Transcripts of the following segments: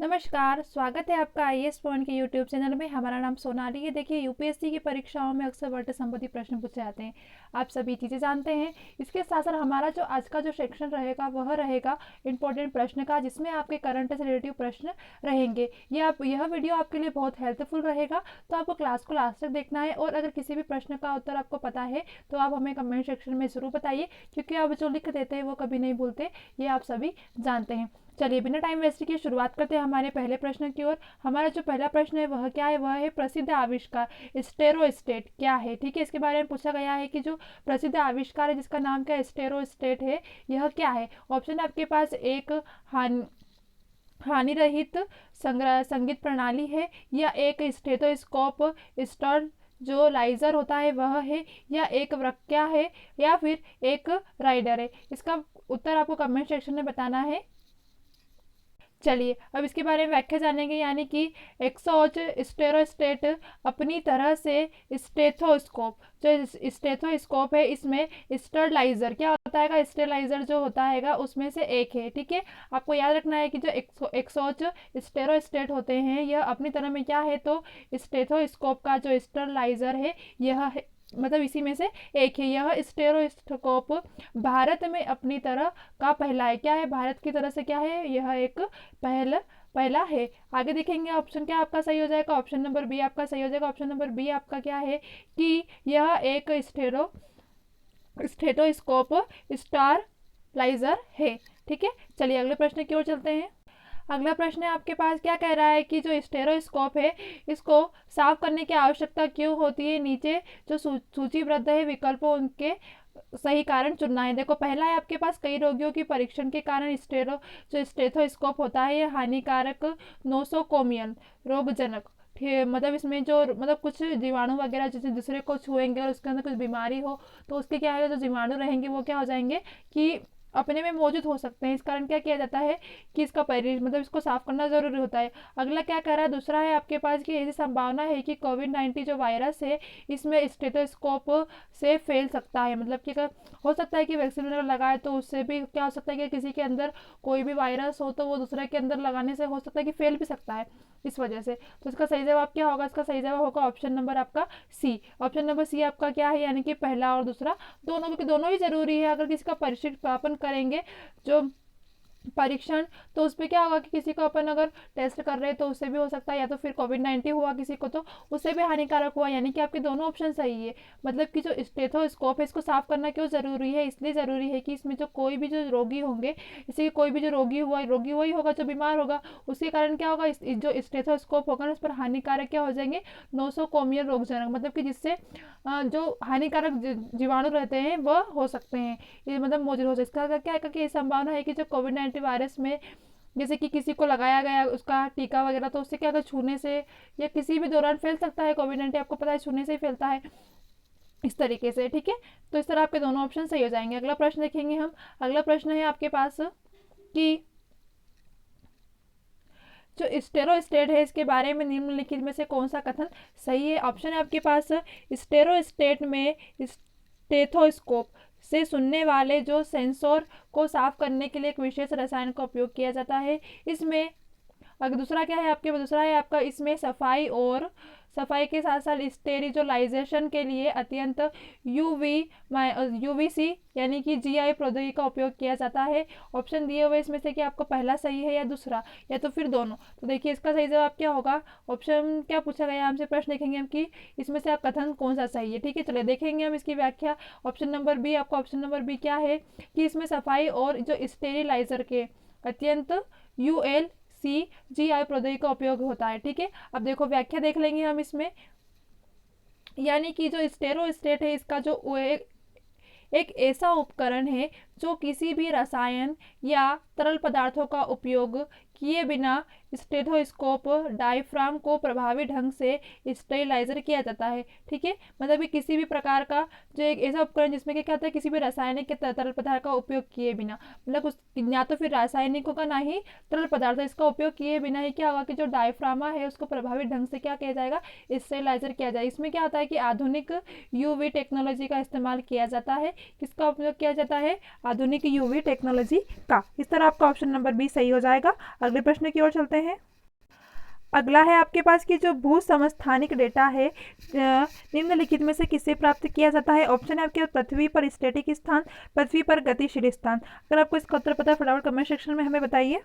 नमस्कार, स्वागत है आपका आईएएस पॉइंट के यूट्यूब चैनल में। हमारा नाम सोनाली है। देखिए, यूपीएससी की परीक्षाओं में अक्सर वर्ड संबंधी प्रश्न पूछे जाते हैं। आप सभी चीज़ें जानते हैं। इसके साथ साथ हमारा जो आज का जो सेक्शन रहेगा वह रहेगा इंपॉर्टेंट प्रश्न का, जिसमें आपके करंट से रिलेटिव प्रश्न रहेंगे। यह वीडियो आपके लिए बहुत हेल्पफुल रहेगा, तो आपको क्लास को लास्ट तक देखना है। और अगर किसी भी प्रश्न का उत्तर आपको पता है तो आप हमें कमेंट सेक्शन में ज़रूर बताइए, क्योंकि आप जो लिख देते हैं वो कभी नहीं भूलते, ये आप सभी जानते हैं। चलिए, बिना टाइम वेस्ट किए शुरुआत करते हैं हमारे पहले प्रश्न की ओर। हमारा जो पहला प्रश्न है वह क्या है? वह है प्रसिद्ध आविष्कार स्टेरोस्टेट क्या है। ठीक है, इसके बारे में पूछा गया है कि जो प्रसिद्ध आविष्कार है जिसका नाम क्या है, स्टेरोस्टेट है, यह क्या है। ऑप्शन आपके पास एक हानि रहित संगीत प्रणाली है, या एक स्टेथोस्कोप स्टर जो लाइजर होता है वह है, या एक वृक्या है, या फिर एक राइडर है। इसका उत्तर आपको कमेंट सेक्शन में बताना है। चलिए, अब इसके बारे में व्याख्या जानेंगे। यानी कि एक्सोच स्टेरोस्टेट अपनी तरह से स्टेथोस्कोप, जो स्टेथोस्कोप है इसमें स्टरलाइजर क्या होता है, स्टेरलाइजर जो होता है उसमें से एक है। ठीक है, आपको याद रखना है कि जो एक्सोच स्टेरोस्टेट होते हैं यह अपनी तरह में क्या है, तो स्टेथोस्कोप का जो स्टरलाइजर है यह है, मतलब इसी में से एक है। यह स्टेरोस्कोप भारत में अपनी तरह का पहला है। क्या है? भारत की तरह से क्या है, यह एक पहला है। आगे देखेंगे ऑप्शन क्या आपका सही हो जाएगा। ऑप्शन नंबर बी आपका सही हो जाएगा। ऑप्शन नंबर बी आपका क्या है कि यह एक स्टेथोस्कोप स्टारलाइजर है। ठीक है, चलिए अगले प्रश्न की ओर चलते हैं। अगला प्रश्न है आपके पास, क्या कह रहा है कि जो स्टेरोस्कोप है इसको साफ करने की आवश्यकता क्यों होती है। नीचे जो सूचीबद्ध है विकल्पों उनके सही कारण चुनना है। देखो, पहला है आपके पास कई रोगियों की परीक्षण के कारण जो स्टेथोस्कोप होता है यह हानिकारक नोसोकोमियल रोगजनक, मतलब इसमें जो मतलब कुछ जीवाणु वगैरह जैसे दूसरे को छुएंगे और उसके अंदर कुछ बीमारी हो तो उसके क्या है, जो जीवाणु रहेंगे वो क्या हो जाएंगे कि अपने में मौजूद हो सकते हैं। इस कारण क्या किया जाता है कि इसका मतलब इसको साफ करना जरूरी होता है। अगला क्या कह रहा है, दूसरा है आपके पास कि ऐसी संभावना है कि कोविड-19 जो वायरस है इसमें स्टेथोस्कोप से फैल सकता है। मतलब कि हो सकता है कि वैक्सीन वगैरह लगाए तो उससे भी क्या हो सकता है कि किसी के अंदर कोई भी वायरस हो तो वो दूसरे के अंदर लगाने से हो सकता है कि फैल भी सकता है इस वजह से। तो इसका सही जवाब क्या होगा? इसका सही जवाब होगा ऑप्शन नंबर आपका सी। ऑप्शन नंबर सी आपका क्या है, यानी कि पहला और दूसरा दोनों, क्योंकि दोनों ही जरूरी है। अगर किसी का परिक्षण करेंगे जो परीक्षण, तो उसमें क्या होगा कि किसी को अपन अगर टेस्ट कर रहे हैं तो उससे भी हो सकता है, या तो फिर कोविड-19 हुआ किसी को तो उससे भी हानिकारक हुआ। यानी कि आपके दोनों ऑप्शन सही है। मतलब कि जो स्टेथोस्कोप है इसको साफ करना क्यों जरूरी है, इसलिए जरूरी है कि इसमें जो कोई भी जो रोगी होंगे, जैसे कि कोई भी जो रोगी वही होगा जो बीमार होगा, उसके कारण क्या होगा, जो स्टेथोस्कोप होगा ना उस पर हानिकारक क्या हो जाएंगे, नोसोकोमियल रोगजनक, मतलब कि जिससे जो हानिकारक जीवाणु रहते हैं वह हो सकते हैं, ये मतलब मौजूद हो सकता है। इसका क्या है कि संभावना है कि जो कोविड-19 वायरस में जैसे कि किसी को लगाया गया उसका टीका वगैरह, तो उससे क्या अगर छूने से या किसी भी दौरान फैल सकता है। कोविड-19 आपको पता है छूने से ही फैलता है इस तरीके से। ठीक है, तो इस तरह आपके दोनों ऑप्शन सही हो जाएंगे। अगला प्रश्न देखेंगे हम। अगला प्रश्न है आपके पास कि जो स्टेरोस्टेट है इसके बारे में निम्नलिखित में से कौन सा कथन सही है। ऑप्शन है आपके पास, स्टेरोस्टेट में स्टेथोस्कोप से सुनने वाले जो सेंसर को साफ करने के लिए एक विशेष रसायन का उपयोग किया जाता है। इसमें अगर दूसरा क्या है आपके, दूसरा है आपका इसमें सफाई के साथ साथ स्टेरिलाइजेशन के लिए अत्यंत यूवीसी यानी कि जीआई प्रौद्योगिकी का उपयोग किया जाता है। ऑप्शन दिए हुए इसमें से कि आपको पहला सही है या दूसरा, या तो फिर दोनों। तो देखिए इसका सही जवाब क्या होगा। ऑप्शन क्या पूछा गया हमसे, प्रश्न देखेंगे हम कि इसमें से आप कथन कौन सा सही है। ठीक है, चलिए देखेंगे हम इसकी व्याख्या। ऑप्शन नंबर बी आपका, ऑप्शन नंबर बी क्या है कि इसमें सफाई और जो स्टेरिलाइजर के अत्यंत यूएल जीआई प्रौद्योगिकी का उपयोग होता है। ठीक है, अब देखो व्याख्या देख लेंगे हम इसमें। यानी कि जो स्टेरोस्टेट है इसका जो एक ऐसा उपकरण है जो किसी भी रसायन या तरल पदार्थों का उपयोग किए बिना स्टेथोस्कोप डायफ्राम को प्रभावी ढंग से स्टेरिलाइजर किया जाता है। ठीक है, मतलब कि किसी भी प्रकार का जो एक ऐसा उपकरण जिसमें क्या कहता है किसी भी रासायनिक के तरल पदार्थ का उपयोग किए बिना, मतलब उस या तो फिर रासायनिक होगा ना ही तरल पदार्थ, इसका उपयोग किए बिना ही क्या होगा कि जो डायफ्रामा है उसको प्रभावी ढंग से क्या किया जाएगा, स्टेरिलाइजर किया जाएगा। इसमें क्या होता है कि आधुनिक यूवी टेक्नोलॉजी का इस्तेमाल किया जाता है। किसका उपयोग किया जाता है, आधुनिक यूवी टेक्नोलॉजी का। इस तरह आपका ऑप्शन नंबर बी सही हो जाएगा। अगले प्रश्न की ओर चलते हैं। अगला है आपके पास कि जो भू समस्थानिक डेटा है निम्नलिखित में से किससे प्राप्त किया जाता है। ऑप्शन है आपके पास पृथ्वी पर स्टैटिक स्थान, पृथ्वी पर गतिशील स्थान। अगर आपको इसका उत्तर पता है फटाफट कमेंट सेक्शन में हमें बताइए।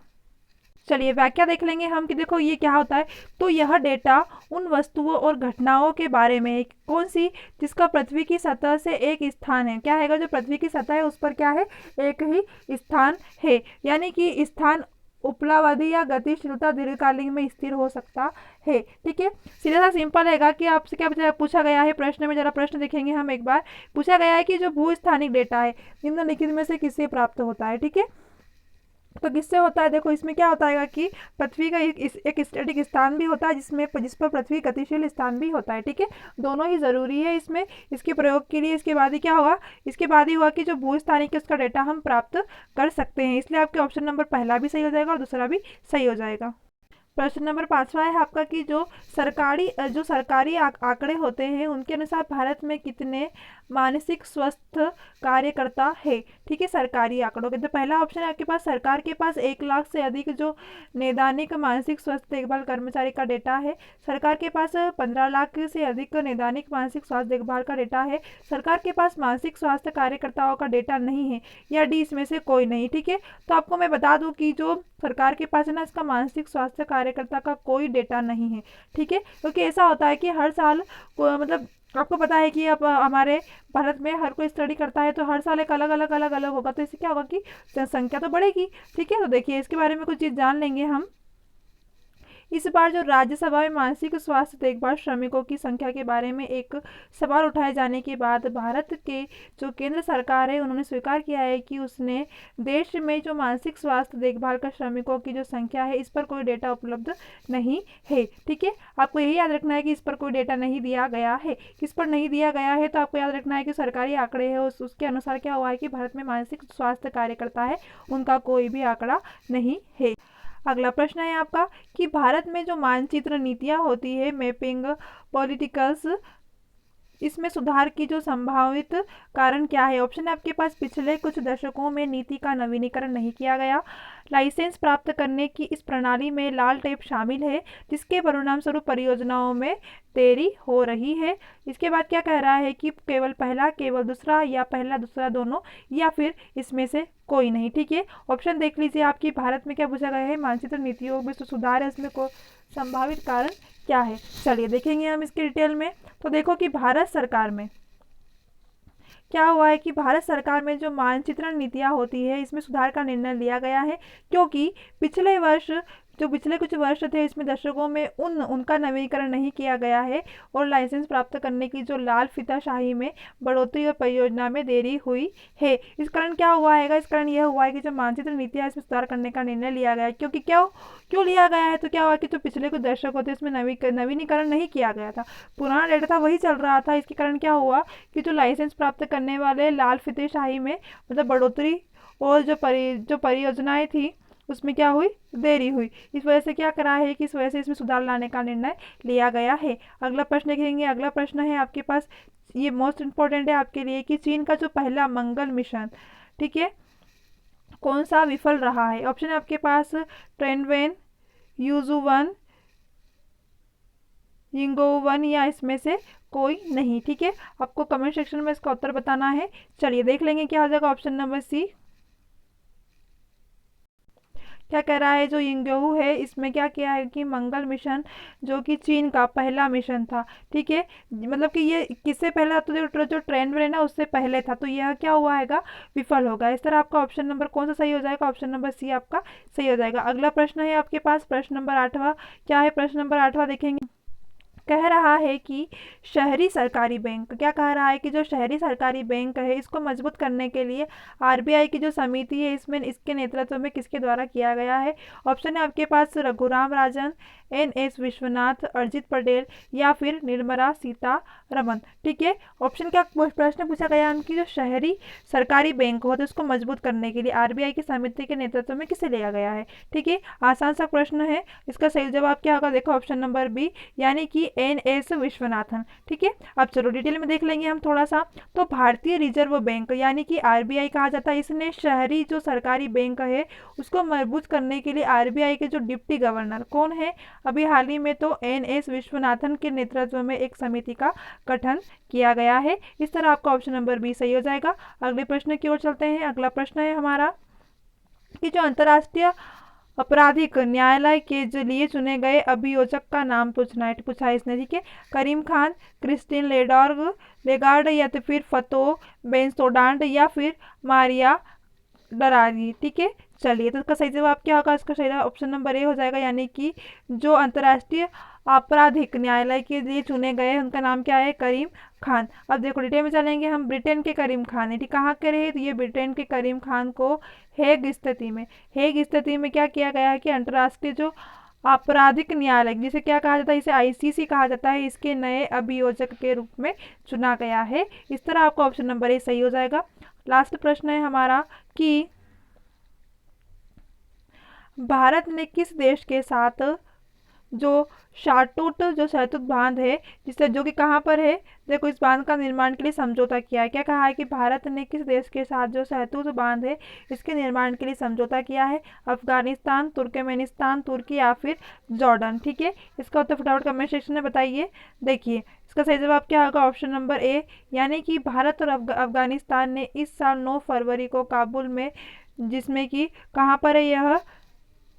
चलिए व्याख्या देख लेंगे हम कि देखो ये क्या होता है। तो यह डेटा उन वस्तुओं और घटनाओं के बारे में कौन सी जिसका पृथ्वी की सतह से एक स्थान है, क्या है, जो पृथ्वी की सतह है उस पर क्या है, एक ही स्थान है, यानी कि स्थान उपलावधि या गतिशीलता दीर्घकालीन में स्थिर हो सकता है। ठीक है, सीधा सा सिंपल है कि आपसे क्या पूछा गया है प्रश्न में, जरा प्रश्न देखेंगे हम एक बार। पूछा गया है कि जो भू स्थानिक डेटा है निम्नलिखित में से किससे प्राप्त होता है। ठीक है, तो किससे होता है, देखो इसमें क्या होता है कि पृथ्वी का एक स्टैटिक स्थान भी होता है जिस पर पृथ्वी गतिशील स्थान भी होता है। ठीक है, दोनों ही जरूरी है इसमें इसके प्रयोग के लिए। इसके बाद ही क्या होगा, इसके बाद ही हुआ कि जो भूस्थानिक है उसका डेटा हम प्राप्त कर सकते हैं। इसलिए आपके ऑप्शन नंबर पहला भी सही हो जाएगा और दूसरा भी सही हो जाएगा। प्रश्न नंबर 5वां है आपका कि जो सरकारी आंकड़े होते हैं उनके अनुसार भारत में कितने मानसिक स्वास्थ्य कार्यकर्ता है। ठीक है, सरकारी आंकड़ों के तो पहला ऑप्शन है आपके पास सरकार के पास 1 लाख से अधिक जो नैदानिक मानसिक स्वास्थ्य देखभाल कर्मचारी का डेटा है। सरकार के पास 15 लाख से अधिक नैदानिक मानसिक स्वास्थ्य देखभाल का डेटा है। सरकार के पास मानसिक स्वास्थ्य कार्यकर्ताओं का डेटा नहीं है, या डी इसमें से कोई नहीं। ठीक है, तो आपको मैं बता दूं कि जो सरकार के पास है ना, इसका मानसिक स्वास्थ्य कार्यकर्ता का कोई डेटा नहीं है। ठीक है, क्योंकि ऐसा होता है कि हर साल मतलब आपको पता है कि अब हमारे भारत में हर कोई स्टडी करता है तो हर साल एक अलग अलग होगा, तो इससे क्या होगा कि जनसंख्या तो बढ़ेगी। ठीक है, तो देखिए इसके बारे में कुछ चीज़ जान लेंगे हम। इस बार जो राज्यसभा में मानसिक स्वास्थ्य देखभाल श्रमिकों की संख्या के बारे में एक सवाल उठाए जाने के बाद भारत के जो केंद्र सरकार है उन्होंने स्वीकार किया है कि उसने देश में जो मानसिक स्वास्थ्य देखभाल का श्रमिकों की जो संख्या है इस पर कोई डेटा उपलब्ध नहीं है। ठीक है, आपको यही याद रखना है कि इस पर कोई डेटा नहीं दिया गया है। किस पर नहीं दिया गया है, तो आपको याद रखना है कि सरकारी आंकड़े है उसके अनुसार क्या हुआ है कि भारत में मानसिक स्वास्थ्य कार्यकर्ता है उनका कोई भी आंकड़ा नहीं है। अगला प्रश्न है आपका कि भारत में जो मानचित्र नीतियां होती है मैपिंग पॉलिटिकल्स, इसमें सुधार की जो संभावित कारण क्या है। ऑप्शन है आपके पास पिछले कुछ दशकों में नीति का नवीनीकरण नहीं किया गया, लाइसेंस प्राप्त करने की इस प्रणाली में लाल टेप शामिल है जिसके परिणाम स्वरूप परियोजनाओं में देरी हो रही है। इसके बाद क्या कह रहा है कि केवल पहला, केवल दूसरा, या पहला दूसरा दोनों, या फिर इसमें से कोई नहीं। ठीक है, ऑप्शन देख लीजिए आपकी भारत में क्या पूछा गया है, मानचित्र नीतियों में सुधार है उसमें को संभावित कारण क्या है। चलिए देखेंगे हम इसके डिटेल में। तो देखो कि भारत सरकार में क्या हुआ है कि भारत सरकार में जो मानचित्रण नीतियां होती है इसमें सुधार का निर्णय लिया गया है, क्योंकि पिछले कुछ वर्ष थे इसमें दशकों में उनका नवीनीकरण नहीं किया गया है और लाइसेंस प्राप्त करने की जो लाल फीताशाही में बढ़ोतरी और परियोजना में देरी हुई है। इस कारण क्या हुआ है, इस कारण यह हुआ है कि जो मानचित्र नीतियां है इसमें सुधार करने का निर्णय लिया गया है। क्योंकि क्यों लिया गया है, तो क्या हुआ कि जो पिछले कुछ दशक होते इसमें नवीनीकरण नहीं किया गया था, पुराना डेटा था वही चल रहा था। इसके कारण क्या हुआ कि जो लाइसेंस प्राप्त करने वाले लाल फीताशाही में मतलब बढ़ोतरी और जो परियोजनाएं थी उसमें क्या हुई, देरी हुई। इस वजह से क्या करा है कि इस वजह से इसमें सुधार लाने का निर्णय लिया गया है। अगला प्रश्न देखेंगे। अगला प्रश्न है आपके पास, ये मोस्ट इंपॉर्टेंट है आपके लिए, कि चीन का जो पहला मंगल मिशन, ठीक है, कौन सा विफल रहा है। ऑप्शन है आपके पास ट्रेनवेन, यूजू 1, यिंगो 1, या इसमें से कोई नहीं। ठीक है, आपको कमेंट सेक्शन में इसका उत्तर बताना है। चलिए देख लेंगे क्या हो जाएगा। ऑप्शन नंबर सी क्या कह रहा है, जो यिंगू है इसमें क्या किया है कि मंगल मिशन जो कि चीन का पहला मिशन था। ठीक है, मतलब कि ये किससे पहले, तो जो ट्रेन है ना उससे पहले था, तो यह क्या हुआ है, विफल होगा। इस तरह आपका ऑप्शन नंबर कौन सा सही हो जाएगा, ऑप्शन नंबर सी आपका सही हो जाएगा। अगला प्रश्न है आपके पास प्रश्न नंबर 8वां। क्या है प्रश्न नंबर 8वां देखेंगे। कह रहा है कि शहरी सरकारी बैंक, क्या कह रहा है कि जो शहरी सरकारी बैंक है इसको मजबूत करने के लिए आरबीआई की जो समिति है इसमें इसके नेतृत्व में किसके द्वारा किया गया है। ऑप्शन है आपके पास रघुराम राजन, एन.एस. विश्वनाथ, अरिजित पटेल, या फिर निर्मला सीतारमन। ठीक है, ऑप्शन क्या प्रश्न पूछा गया उनकी जो शहरी सरकारी बैंक होते उसको मजबूत करने के लिए आरबीआई की समिति के नेतृत्व में किसे लिया गया है। ठीक है, आसान सा प्रश्न है, इसका सही जवाब क्या होगा, देखो ऑप्शन नंबर बी, यानी कि NS विश्वनाथन। ठीक है, अब चलो डिटेल में देख लेंगे हम थोड़ा सा। तो भारतीय रिजर्व बैंक यानी कि RBI कहा जाता है, इसने शहरी जो सरकारी बैंक है उसको मजबूत करने के लिए RBI के जो डिप्टी गवर्नर कौन है, अभी हाल ही में तो NS विश्वनाथन के नेतृत्व में एक समिति का गठन किया गया है। इस तरह आपका ऑप्शन नंबर बी सही हो जाएगा। अगले प्रश्न की ओर चलते हैं। अगला प्रश्न है हमारा कि जो अंतर्राष्ट्रीय आपराधिक न्यायालय के लिए चुने गए अभियोजक का नाम पूछा है इसने। ठीक है, करीम खान, क्रिस्टीन लेगार्ड या तो फिर फतो बेंसोडांड या फिर मारिया डरारी। ठीक है, चलिए तो इसका सही जवाब क्या होगा, इसका सही ऑप्शन नंबर ए हो जाएगा, यानी कि जो अंतर्राष्ट्रीय आपराधिक न्यायालय के लिए चुने गए हैं उनका नाम क्या है, करीम खान। अब देखो डिटेल में चलेंगे हम। ब्रिटेन के करीम खान है, ठीक, कहाँ के रहे, तो ये ब्रिटेन के करीम खान को हेग स्थिति में क्या किया गया है कि अंतर्राष्ट्रीय जो आपराधिक न्यायालय जिसे क्या कहा जाता है, इसे ICC कहा जाता है, इसके नए अभियोजक के रूप में चुना गया है। इस तरह आपका ऑप्शन नंबर ए सही हो जाएगा। लास्ट प्रश्न है हमारा कि भारत ने किस देश के साथ जो शहतूत बांध है, जिससे जो कि कहाँ पर है, देखो इस बांध का निर्माण के लिए समझौता किया है। क्या कहा है कि भारत ने किस देश के साथ जो शहतूत बांध है इसके निर्माण के लिए समझौता किया है, अफगानिस्तान, तुर्कमेनिस्तान, तुर्की या फिर जॉर्डन। ठीक है, इसका उत्तर फटाफट कमेंट सेक्शन में बताइए। देखिए इसका सही जवाब क्या होगा, ऑप्शन नंबर ए, यानी कि भारत और अफगानिस्तान ने इस साल 9 फरवरी को काबुल में, जिसमें कि कहाँ पर है यह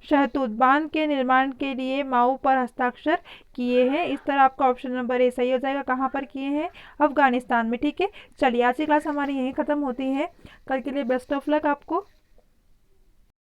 शहतूत बांध के निर्माण के लिए माऊ पर हस्ताक्षर किए हैं। इस तरह आपका ऑप्शन नंबर ए सही हो जाएगा। कहाँ पर किए हैं, अफगानिस्तान में। ठीक है, चलिए आज की क्लास हमारी यहीं ख़त्म होती है। कल के लिए बेस्ट ऑफ लक आपको।